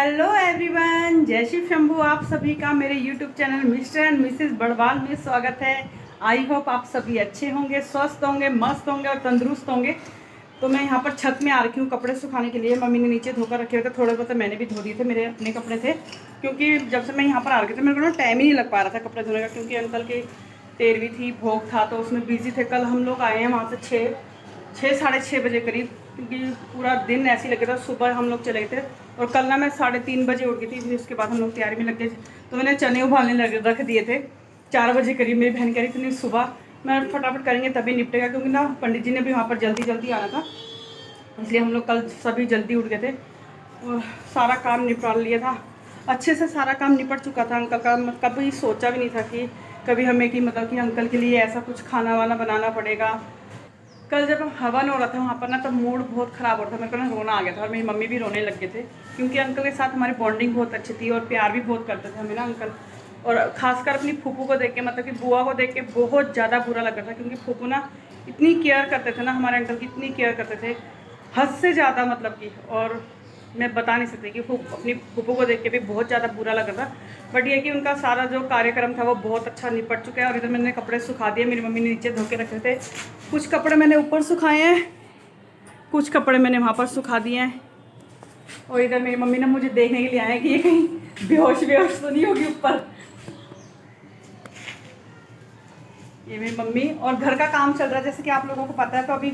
Hello everyone, जय शिव शंभू। आप सभी का मेरे YouTube channel mister and Mrs Badwal में स्वागत है। आई होप आप सभी अच्छे होंगे, स्वस्थ होंगे, मस्त होंगे और तंदुरुस्त होंगे। तो मैं यहाँ पर छत में आ रखी हूँ कपड़े सुखाने के लिए। मम्मी ने नीचे धोकर रखे हुए थे, थोड़े बहुत मैंने भी धो दिए थे, मेरे अपने कपड़े थे। क्योंकि जब से मैं यहाँ पर आ रखी थी मेरे को ना टाइम ही नहीं लग पा रहा था कपड़े धोने का, क्योंकि अंकल की 13वीं थी, भोग था, तो उसमें बिजी थे। कल हम लोग आए हैं वहाँ से 6 साढ़े 6 बजे करीब, क्योंकि पूरा दिन ऐसे ही लगे था। सुबह हम लोग चले गए थे और कल ना मैं 3:30 बजे उठ गई थी। फिर उसके बाद हम लोग तैयारी में लग गए, तो मैंने चने उबालने रख दिए थे 4 बजे करीब। मेरी बहन कह रही थी सुबह मैं फटाफट करेंगे तभी निपटेगा, क्योंकि ना पंडित जी ने भी वहाँ पर जल्दी आना था, इसलिए हम लोग कल सभी जल्दी उठ गए थे और सारा काम निपटा लिया था। अच्छे से सारा काम निपट चुका था। अंकल का कभी सोचा भी नहीं था कि कभी हमें कि मतलब कि अंकल के लिए ऐसा कुछ खाना वाना बनाना पड़ेगा। कल जब हवन हो रहा था वहाँ पर ना, तब मूड बहुत ख़राब हो रहा था, मेरे को ना रोना आ गया था और मेरी मम्मी भी रोने लग गए थे, क्योंकि अंकल के साथ हमारी बॉन्डिंग बहुत अच्छी थी और प्यार भी बहुत करते थे हमें ना अंकल। और ख़ासकर अपनी फूफू को देख के, मतलब कि बुआ को देख के बहुत ज़्यादा बुरा लग रहा था, क्योंकि फूफू ना इतनी केयर करते थे ना हमारे अंकल की, इतनी केयर करते थे हद से ज़्यादा, मतलब कि। और मैं बता नहीं सकती कि अपनी फूफू को देख के भी बहुत ज़्यादा बुरा लग रहा था। बट ये कि उनका सारा जो कार्यक्रम था वो बहुत अच्छा निपट चुका है। और इधर मैंने कपड़े सुखा दिए, मेरी मम्मी ने नीचे धो के रखे थे। कुछ कपड़े मैंने ऊपर सुखाए हैं, कुछ कपड़े मैंने वहाँ पर सुखा दिए हैं। और इधर मेरी मम्मी ने मुझे देखने के लिए आए हैं कि ये कहीं बेहोश तो नहीं होगी ऊपर। ये मेरी मम्मी। और घर का काम चल रहा है, जैसे कि आप लोगों को पता है। तो अभी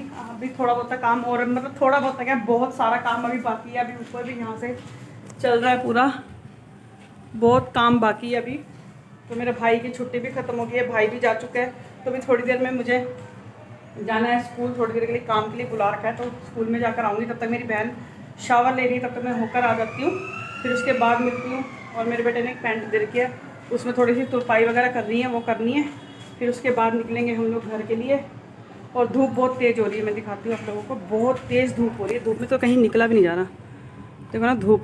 थोड़ा बहुत काम, और मतलब थोड़ा बहुत क्या, बहुत सारा काम अभी बाकी है। अभी ऊपर भी यहाँ से चल रहा है, पूरा बहुत काम बाकी है अभी। तो मेरे भाई की छुट्टी भी ख़त्म हो गई है, भाई भी जा चुका है। तो अभी थोड़ी देर में मुझे जाना है स्कूल, थोड़ी देर के लिए काम के लिए बुला रखा है, तो स्कूल में जाकर आऊँगी। तब तक मेरी बहन शावर ले रही है, तब तक मैं होकर आ जाती हूँ। फिर उसके बाद मिलती हूँ। और मेरे बेटे ने एक पैंट दे रखी है, उसमें थोड़ी सी तुरपाई वगैरह करनी है, वो करनी है। फिर उसके बाद निकलेंगे हम लोग घर के लिए। और धूप बहुत तेज़ हो रही है, मैं दिखाती हूँ आप लोगों को। बहुत तेज़ धूप हो रही है, धूप में तो कहीं निकला भी नहीं जा रहा, देखो ना धूप।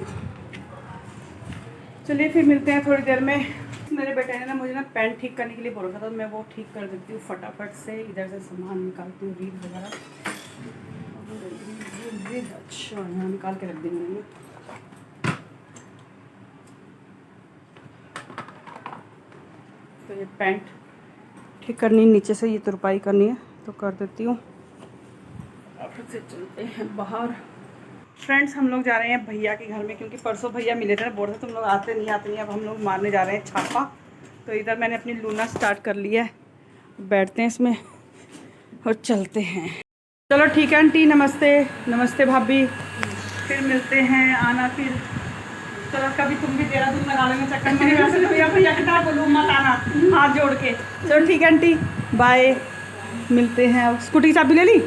चलिए फिर मिलते हैं थोड़ी देर में। मेरे बेटे ने ना मुझे ना पैंट ठीक करने के लिए बोला था, तो मैं वो ठीक कर देती हूँ फटाफट से। इधर से सामान निकालती हूँ, रील वगैरह। अच्छा यहाँ निकाल के रख देंगे। तो ये पैंट ठीक करनी है, नीचे से ये तुरपाई करनी है, तो कर देती हूँ। फिर से चलते हैं बाहर। फ्रेंड्स, हम लोग जा रहे हैं भैया के घर में, क्योंकि परसों भैया मिले थे, बोल रहे तुम लोग आते नहीं। अब हम लोग मारने जा रहे हैं छापा। तो इधर मैंने अपनी लूना स्टार्ट कर लिया है, बैठते हैं इसमें और चलते हैं। चलो ठीक है आंटी, नमस्ते। नमस्ते भाभी, फिर मिलते हैं, आना फिर। चलो कभी तुम भी देहरादून लगा लेंगे चक्कर में। वैसे तो भैया कितना बोलूँ, मत आना हाथ जोड़ के। चलो ठीक है आंटी, बाय, मिलते हैं। स्कूटी की चाबी ले ली?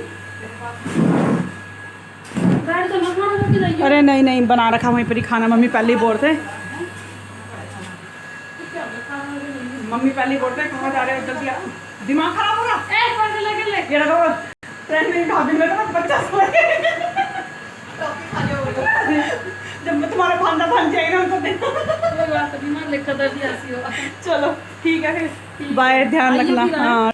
अरे नहीं, बना रखा वहीं पर ही खाना। मम्मी पहले ही बोल थे, कहाँ जा रहे हो, जल्दी आओ। दिमाग खराब हो रहा जब मैं तुम्हारा भांडा बन जाएगा उनको चलो ठीक है फिर, बाय, ध्यान रखना। हाँ,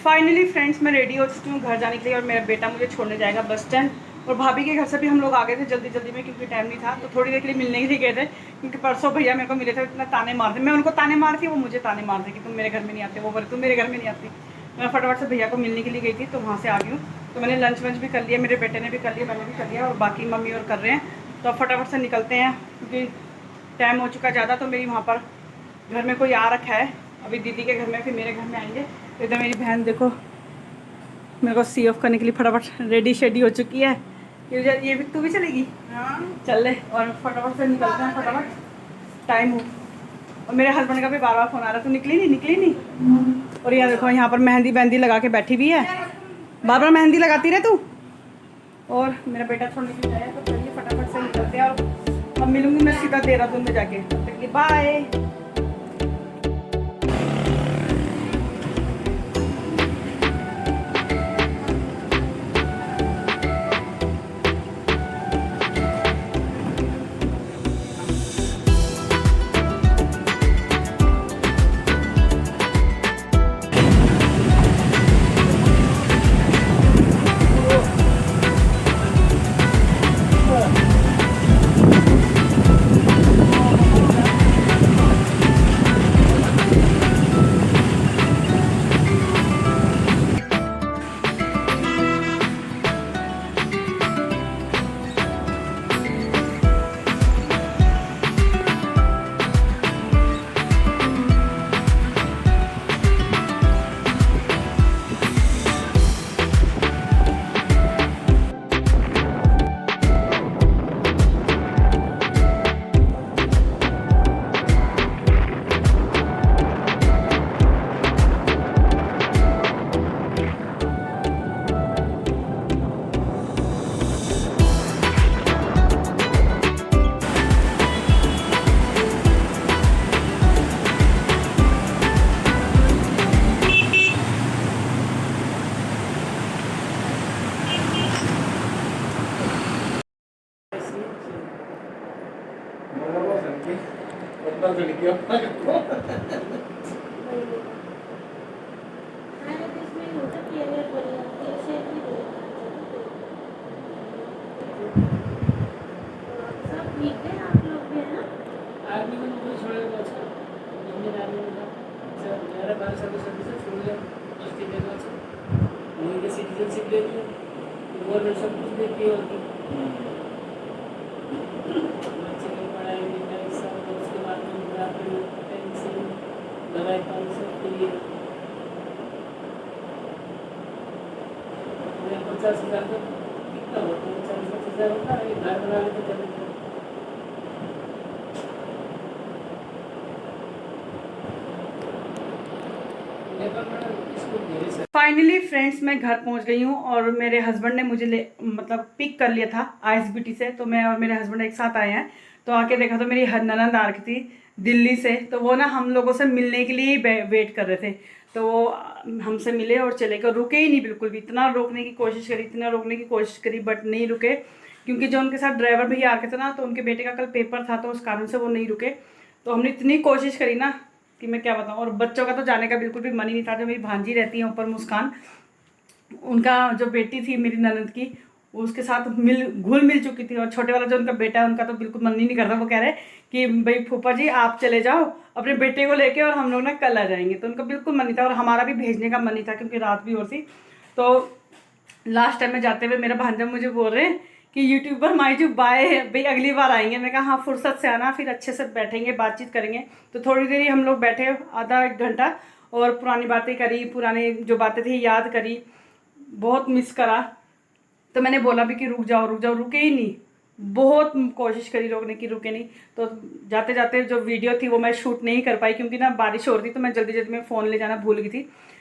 फाइनली फ्रेंड्स मैं रेडी हो चुकी हूँ घर जाने के लिए, और मेरा बेटा मुझे छोड़ने जाएगा बस स्टैंड। और भाभी के घर से भी हम लोग आ गए थे जल्दी में, क्योंकि टाइम नहीं था। तो थोड़ी देर के लिए मिलने ही गए थे, क्योंकि परसों भैया मेरे को मिले थे, इतना ताने मारते। मैं उनको ताने मारती, वो मुझे ताने मारते कि तुम मेरे घर में नहीं आते। वो बोले तुम मेरे घर में नहीं आती। मैं फटाफट से भैया को मिलने के लिए गई थी, तो वहाँ से आ गई हूँ। तो मैंने लंच वंच भी कर लिया, मेरे बेटे ने भी कर लिया, मैंने भी कर लिया, और बाकी मम्मी और कर रहे हैं। तो अब फटाफट से निकलते हैं, क्योंकि टाइम हो चुका ज़्यादा। तो मेरी वहाँ पर घर में कोई आ रखा है, अभी दीदी के घर में, फिर मेरे घर में आएंगे। तो इधर मेरी बहन देखो मेरे को सी ऑफ करने के लिए फटाफट रेडी हो चुकी है। ये भी, तू भी चलेगी? हाँ चल ले, और फटाफट से निकलते हैं, फटाफट टाइम हो। और मेरे हस्बैंड का भी बार फ़ोन आ रहा है, तू निकली नहीं। और यहाँ देखो, यहाँ पर मेहंदी लगा के बैठी हुई है, बार मेहंदी लगाती रहे तू। और मेरा बेटा छोड़ने के लिए आया, तो चलिए फटाफट से निकलते हैं। और अब मिलूंगी मैं सीधा देहरादून में जाके। तब तक के बाय। चली गया आर्मी में नौकरी छोड़ेगा अच्छा इंडियन आर्मी में सर 11-12 साल सर्विस छोड़ दिया मस्ती देगा अच्छा वहीं के सिटीजनशिप ले लिया गवर्नमेंट सब कुछ देती है और बच्चे की पढ़ाई लिखाई सब उसके बाद में बुढ़ापे पेंशन दवाई पानी सब के लिए 50,000 का कितना होता है 40-50,000 होता है घर बना लेते चले फाइनली फ्रेंड्स मैं घर पहुंच गई हूँ और मेरे हस्बैंड ने मुझे मतलब पिक कर लिया था आईएसबीटी से। तो मैं और मेरे हस्बैंड एक साथ आए हैं। तो आके देखा तो मेरी ननद आ रखी थी दिल्ली से। तो वो ना हम लोगों से मिलने के लिए ही वेट कर रहे थे। तो वो हमसे मिले और चले गए, रुके ही नहीं बिल्कुल भी। इतना रोकने की कोशिश करी, इतना रोकने की कोशिश करी, बट नहीं रुके। क्योंकि जो उनके साथ ड्राइवर भैया आके थे ना, तो उनके बेटे का कल पेपर था, तो उस कारण से वो नहीं रुके। तो हमने इतनी कोशिश करी ना कि मैं क्या बताऊँ। और बच्चों का तो जाने का बिल्कुल भी मन ही नहीं था। जो मेरी भांजी रहती है ऊपर मुस्कान, उनका जो बेटी थी मेरी ननद की, उसके साथ घुल मिल चुकी थी। और छोटे वाला जो उनका बेटा है, उनका तो बिल्कुल मन ही नहीं करता। वो कह रहे कि भाई फूफा जी आप चले जाओ अपने बेटे को लेके, और हम लोग ना कल आ जाएंगे। तो उनका बिल्कुल मन नहीं था और हमारा भी भेजने का मन नहीं था, क्योंकि रात भी और थी। तो लास्ट टाइम में जाते हुए मेरा भांजा मुझे बोल रहे हैं कि यूट्यूबर माईजू बाय भाई, अगली बार आएंगे। मैं कहा हाँ फुर्सत से आना, फिर अच्छे से बैठेंगे, बातचीत करेंगे। तो थोड़ी देर ही हम लोग बैठे, आधा एक घंटा, और पुरानी बातें करी, पुरानी जो बातें थी याद करी, बहुत मिस करा। तो मैंने बोला भी कि रुक जाओ रुक जाओ, रुके ही नहीं। बहुत कोशिश करी रोकने की, रुके नहीं। तो जाते जाते जो वीडियो थी वो मैं शूट नहीं कर पाई, क्योंकि ना बारिश हो रही थी। तो मैं जल्दी जल्दी में फ़ोन ले जाना भूल गई थी,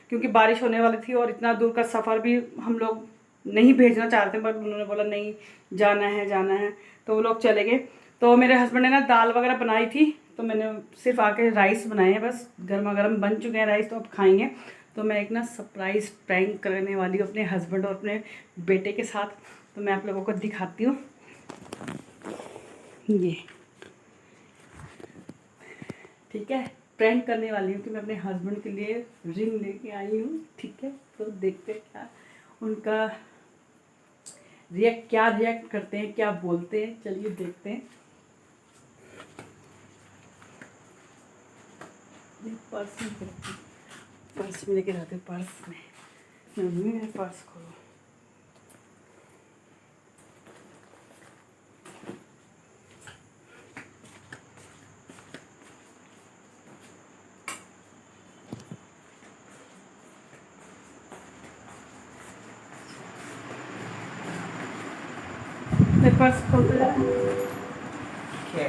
क्योंकि बारिश होने वाली थी। और इतना दूर का सफ़र भी हम लोग नहीं भेजना चाहते, पर उन्होंने बोला नहीं जाना है जाना है। तो वो लोग चले गए। तो मेरे हस्बैंड ने ना दाल वगैरह बनाई थी, तो मैंने सिर्फ आके राइस बनाए हैं बस। गर्मा गर्म बन चुके हैं राइस, तो अब खाएंगे। तो मैं एक ना सरप्राइज़ प्रैंक करने वाली हूँ अपने हस्बैंड और अपने बेटे के साथ। तो मैं आप लोगों को दिखाती हूँ। ये ठीक है, प्रैंक करने वाली हूँ कि मैं अपने हस्बैंड के लिए रिंग लेके आई हूँ। ठीक है, तो देखते हैं क्या उनका क्या रिएक्ट करते हैं, क्या बोलते हैं। चलिए देखते हैं। पर्स में लेके जाते, पर्स में मम्मी मेरे पर्स खोलो। मेरे पर्स खोलते जा। क्या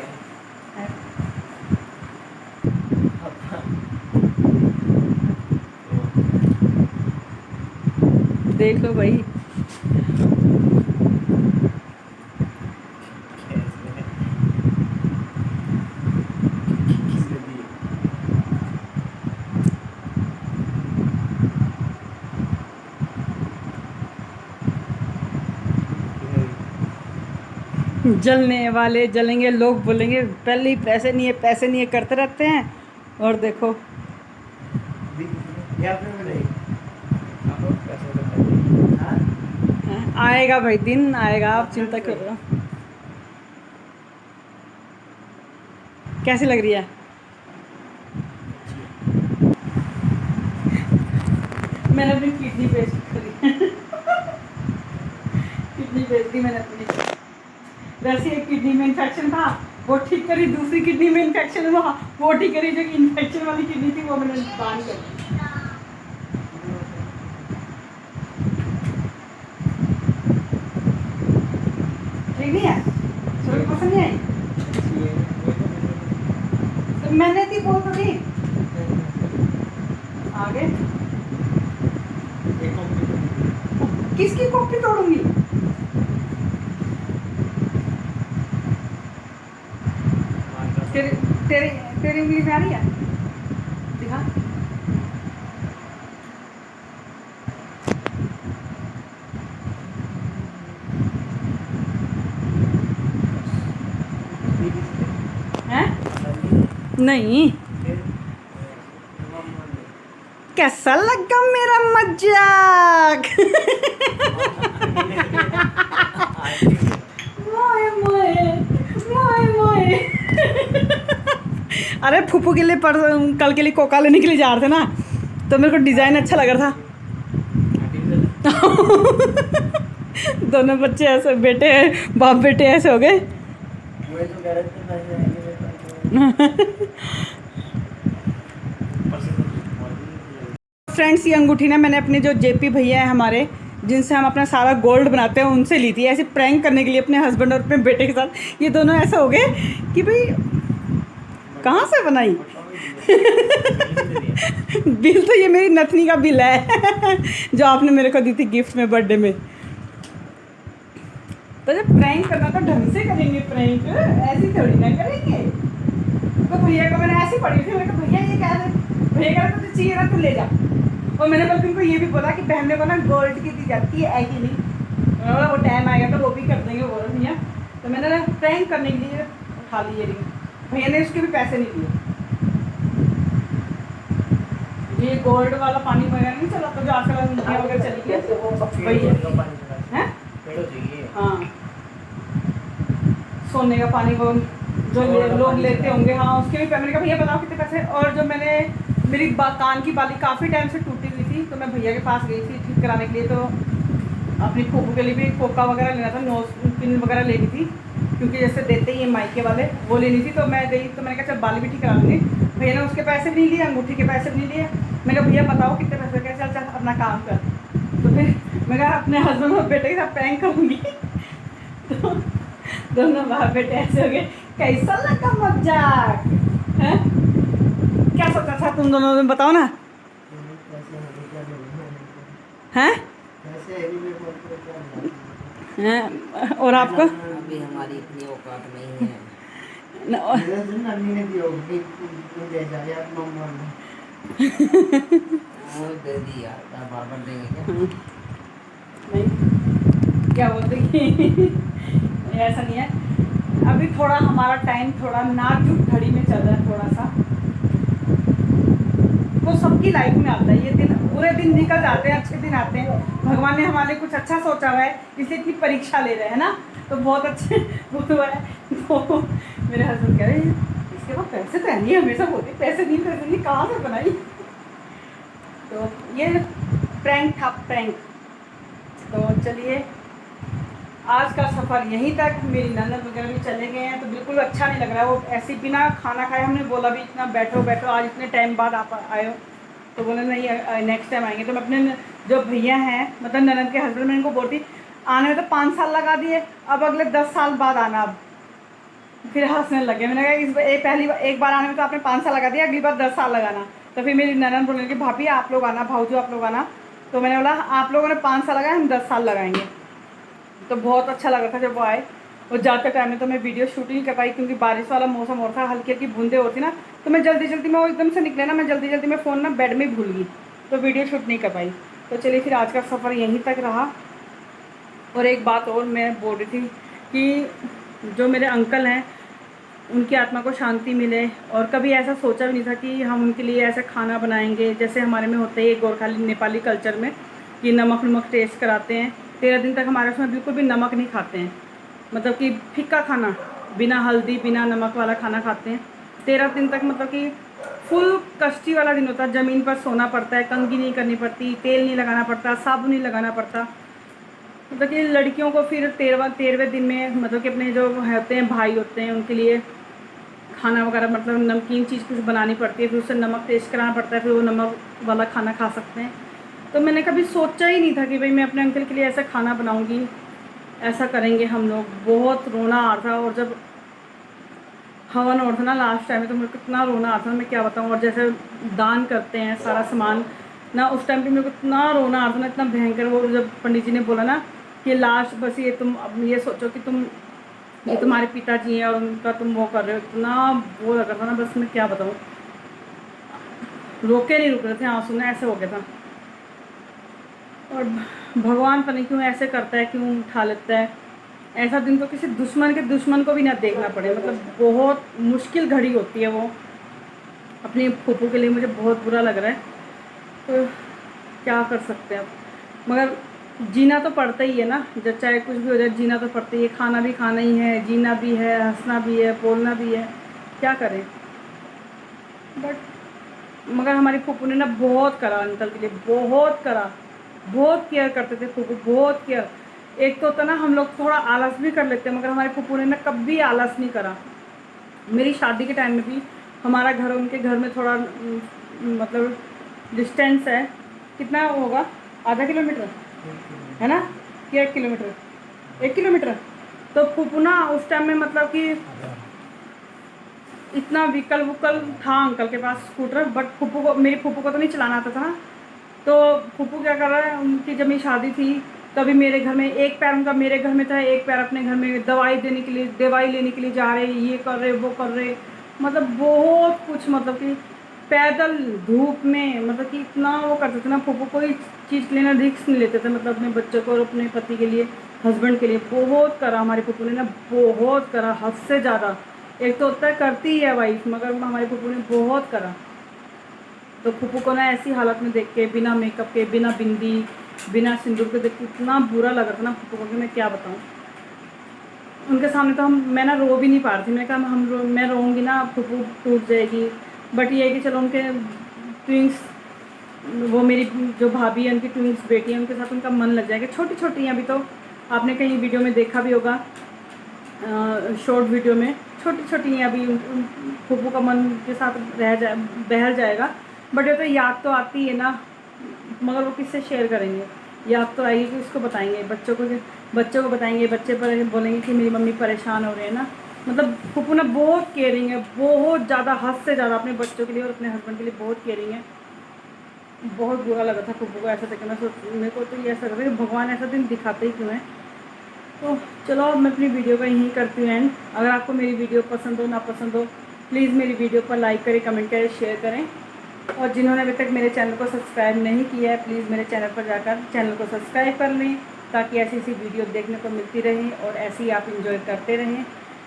देख लो भाई। जलने वाले जलेंगे, लोग बोलेंगे पहले ही पैसे नहीं है पैसे नहीं है करते रहते हैं। और देखो आएगा भाई, दिन आएगा, आप चिंता कर रहे हो। कैसी लग रही है? मैंने अपनी किडनी बेच करी किडनी बेच दी मैंने अपनी। वैसे एक किडनी में इन्फेक्शन था, वो ठीक करी। दूसरी किडनी में इन्फेक्शन हुआ, वो ठीक करी। जो इन्फेक्शन वाली किडनी थी वो मैंने दान कर दी। ठीक नहीं है? सभी पसंद नहीं आई? तो मैंने थी बोल तो थी आगे। किसकी कॉपी तोड़ूंगी? तेरी तेरी तेरी उंगली में आ रही है? दिखा। हैं? नहीं, कैसा लगा मेरा मजाक? मोए मोए मोए मोए। अरे फूफू के लिए कल के लिए कोका लेने के लिए जा रहे थे ना, तो मेरे को डिज़ाइन अच्छा लग रहा था। दोनों बच्चे ऐसे बेटे बाप बेटे ऐसे हो गए। फ्रेंड्स, ये अंगूठी ना मैंने अपने जो जेपी भैया हैं हमारे, जिनसे हम अपना सारा गोल्ड बनाते हैं, उनसे ली थी ऐसे प्रैंक करने के लिए अपने हस्बैंड और अपने बेटे के साथ। ये दोनों ऐसे हो गए कि भाई कहाँ से बनाई। बिल तो ये मेरी नथनी का बिल है जो आपने मेरे को दी थी गिफ्ट में बर्थडे में। तो जब प्रैंक करना तो ढंग से करेंगे, प्रैंक ऐसी थोड़ी ना करेंगे। तो भैया को मैंने ऐसी पड़ी थी, मैंने कहा भैया ये क्या है, भैया कह रहा तुझे चाहिए ना तू ले जा। और मैंने बल्कि उनको ये भी बोला कि बहनों को ना गोल्ड की दी जाती है कि नहीं, बोला वो टाइम आएगा तो वो भी कर देंगे बोला भैया। तो मैंने ना प्रैंक करने के लिए उठा ली ये रिंग, भैया ने उसके भी पैसे नहीं दिए। ये गोल्ड वाला पानी वगैरह नहीं चला, तो जो आजकल अंगूठियाँ वगैरह चली गई भैया हैं। हाँ, सोने का पानी वो जो लोग लेते होंगे, हाँ उसके भी मैंने कहा भैया बताओ कितने पैसे। और जो मैंने मेरी कान की बाली काफ़ी टाइम से टूटी हुई थी, तो मैं भैया के पास गई थी ठीक कराने के लिए। तो अपनी फूफू के लिए भी कोका वगैरह लेना था, नोज पिन वगैरह लेनी थी, क्योंकि जैसे देते ही है माइके वाले, वो लेनी थी। तो मैं गई, तो मैंने कहा चल बाली भी ठीक करा लूँगी। भैया ने उसके पैसे भी नहीं लिए, अंगूठी के पैसे भी नहीं लिए। मैंने कहा भैया बताओ कितने पैसे, क्या चल चल अपना काम कर। तो फिर मैं कहा अपने हस्बैंड और बेटे के साथ प्रैंक करूँगी। तो दोनों बाप बेटे ऐसे हो गए, कैसा लगा मजाक है? क्या सोचा था तुम दोनों ने, बताओ ना। हैं? और आपको? अभी हमारी इतनी औकात नहीं है। वो दे दी यार, बार बार देंगे क्या? नहीं, क्या बोलते कि ऐसा नहीं है। अभी थोड़ा हमारा टाइम थोड़ा नाजुक घड़ी में चल रहा है थोड़ा सा। तो सबकी लाइफ में आता है ये दिन, पूरे दिन निकल जाते हैं, अच्छे दिन आते हैं। भगवान ने हमारे लिए कुछ अच्छा सोचा हुआ है, इसलिए इतनी परीक्षा ले रहे हैं ना, तो बहुत अच्छे वो हुआ है। तो मेरे हस्बैंड कह रहे हैं इसके पास पैसे तो है नहीं, हमेशा बोलते पैसे नहीं कहाँ से बनाई। तो ये प्रैंक था, प्रैंक। तो चलिए आज का सफ़र यहीं तक। मेरी ननद वगैरह भी चले गए हैं, तो बिल्कुल अच्छा नहीं लग रहा है। वो ऐसे बिना खाना खाए, हमने बोला भी इतना बैठो बैठो, आज इतने टाइम बाद आप आए हो, तो बोले नहीं नेक्स्ट टाइम आएंगे। तो मैं अपने जो भैया हैं, मतलब ननद के हस्बैंड, मैं इनको बोलती आने में तो 5 साल लगा दिए, अब अगले 10 साल बाद आना। अब फिर हंसने लगे। मैंने कहा एक बार आने में तो आपने 5 साल लगा दिया, अगली बार 10 साल लगाना। तो फिर मेरी ननद बोलने लगी भाभी आप लोग आना, भाऊजो आप लोग आना। तो मैंने बोला आप लोगों ने 5 साल लगाए, हम 10 साल लगाएंगे। तो बहुत अच्छा लगा था जब वो आए। और जाते टाइम में तो मैं वीडियो शूट नहीं कर पाई, क्योंकि बारिश वाला मौसम और था, हल्की हल्की बूंदे होती ना, तो मैं जल्दी जल्दी में वो एकदम से निकले ना, मैं जल्दी जल्दी में फ़ोन ना बेड में भूल गई, तो वीडियो शूट नहीं कर पाई। तो चलिए फिर आज का सफ़र यहीं तक रहा। और एक बात और मैं बोल रही थी कि जो मेरे अंकल हैं, उनकी आत्मा को शांति मिले। और कभी ऐसा सोचा भी नहीं था कि हम उनके लिए ऐसा खाना बनाएंगे, जैसे हमारे में होता है गोरखाली नेपाली कल्चर में कि नमक टेस्ट कराते हैं। 13 दिन तक हमारे उसमें बिल्कुल भी नमक नहीं खाते हैं, मतलब कि फीका खाना, बिना हल्दी बिना नमक वाला खाना खाते हैं 13 दिन तक। मतलब कि फुल कष्टी वाला दिन होता है, ज़मीन पर सोना पड़ता है, कंघी नहीं करनी पड़ती, तेल नहीं लगाना पड़ता, साबुन नहीं लगाना पड़ता। मतलब कि लड़कियों को फिर 13वें दिन में, मतलब कि अपने जो होते हैं भाई होते हैं, उनके लिए खाना वगैरह, मतलब नमकीन चीज़ कुछ बनानी पड़ती है, फिर उससे नमक टेस्ट कराना पड़ता है, फिर वो नमक वाला खाना खा सकते हैं। तो मैंने कभी सोचा ही नहीं था कि भाई मैं अपने अंकल के लिए ऐसा खाना बनाऊंगी, ऐसा करेंगे हम लोग। बहुत रोना आ रहा था। और जब हवन और था ना लास्ट टाइम में, तो मेरे को इतना रोना आता था, मैं क्या बताऊँ। और जैसे दान करते हैं सारा सामान ना, उस टाइम पे मेरे को इतना रोना आता था ना, इतना भयंकर। वो जब पंडित जी ने बोला ना कि लास्ट बस ये तुम अब ये सोचो कि ये तुम्हारे पिताजी हैं और उनका तुम वो कर रहे हो, इतना वो लग रहा था ना, बस मैं क्या बताऊँ, रोके नहीं रुक रहे थे आंसू ना, ऐसे हो गया था। और भगवान पता नहीं क्यों ऐसे करता है, क्यों उठा लेता है ऐसा दिन, तो किसी दुश्मन के दुश्मन को भी ना देखना पड़े। मतलब बहुत मुश्किल घड़ी होती है वो, अपनी फूफू के लिए मुझे बहुत बुरा लग रहा है, तो क्या कर सकते हैं अब। मगर जीना तो पड़ता ही है ना, जब चाहे कुछ भी हो जाए जीना तो पड़ता ही है। खाना भी खाना ही है, जीना भी है, हंसना भी है, बोलना भी है, क्या करें। बट मगर हमारी फूफू ने ना बहुत करा अंकल के लिए, बहुत करा, बहुत केयर करते थे फूफू, बहुत केयर। एक तो होता ना हम लोग थोड़ा आलस भी कर लेते हैं, मगर हमारे फूफू ने ना कभी आलस नहीं करा। मेरी शादी के टाइम में भी हमारा घर उनके घर में थोड़ा मतलब डिस्टेंस है, कितना होगा, आधा किलोमीटर है ना, कि 1 किलोमीटर, 1 किलोमीटर। तो फूफू ना उस टाइम में मतलब कि इतना व्हीकल वुकल था अंकल के पास, स्कूटर, बट फूफू को, मेरी फूफू को तो नहीं चलाना आता था ना। तो फूफू क्या कर रहा है, उनकी जब मेरी शादी थी तभी मेरे घर में एक पैर उनका मेरे घर में था, एक पैर अपने घर में, दवाई देने के लिए, दवाई लेने के लिए जा रहे, ये कर रहे वो कर रहे, मतलब बहुत कुछ, मतलब कि पैदल धूप में, मतलब कि इतना वो करते थे ना फूफू, कोई चीज़ के लिए ना रिस्क नहीं लेते थे, मतलब अपने बच्चों को और अपने पति के लिए, हस्बैंड के लिए बहुत करा हमारे फूफू ने ना, बहुत करा, हद से ज़्यादा। एक तो होता है करती ही है वाइफ, मगर हमारे फूफू ने बहुत करा। तो फूफू को ना ऐसी हालत में देख के, बिना मेकअप के, बिना बिंदी, बिना सिंदूर के देख के इतना बुरा लगा था ना फूफू को कि मैं क्या बताऊँ। उनके सामने तो मैं ना रो भी नहीं पा रही थी। मैं कहा मैं रोऊंगी ना फूफू टूट जाएगी। बट ये है कि चलो उनके ट्विंस, वो मेरी जो भाभी है उनकी ट्विंस बेटी है, उनके साथ उनका मन लग जाएगा। छोटी छोटी हैं अभी तो, आपने कहीं वीडियो में देखा भी होगा, शॉर्ट वीडियो में, छोटी छोटी हैं अभी, फूफू का मन के साथ बहल जाएगा। बट ये तो याद तो आती है ना, मगर वो किससे शेयर करेंगे, याद तो आएगी कि उसको बताएंगे, बच्चों को बताएंगे, बच्चे पर बोलेंगे कि मेरी मम्मी परेशान हो रहे हैं ना। मतलब फूफू ना बहुत केयरिंग है, बहुत ज़्यादा, हद से ज़्यादा, अपने बच्चों के लिए और अपने हस्बैंड के लिए बहुत केयरिंग है। बहुत बुरा लगा था फूफू को ऐसा देखना, मेरे को तो ये ऐसा लगा कि भगवान ऐसा दिन दिखाते ही क्यों है। तो चलो अब मैं अपनी वीडियो का यहीं करती हूँ एंड। अगर आपको मेरी वीडियो पसंद हो ना पसंद हो, प्लीज़ मेरी वीडियो पर लाइक करें, कमेंट करें, शेयर करें। और जिन्होंने अभी तक मेरे चैनल को सब्सक्राइब नहीं किया है, प्लीज़ मेरे चैनल पर जाकर चैनल को सब्सक्राइब कर लें, ताकि ऐसी ऐसी वीडियो देखने को मिलती रहे और ऐसे ही आप इंजॉय करते रहें।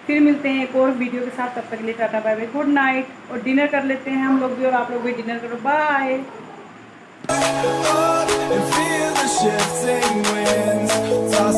फिर मिलते हैं एक और वीडियो के साथ, तब तक के लिए tata bye bye, good night. और डिनर कर लेते हैं हम लोग भी, और आप लोग भी डिनर करो, bye. and feel the shifting winds toss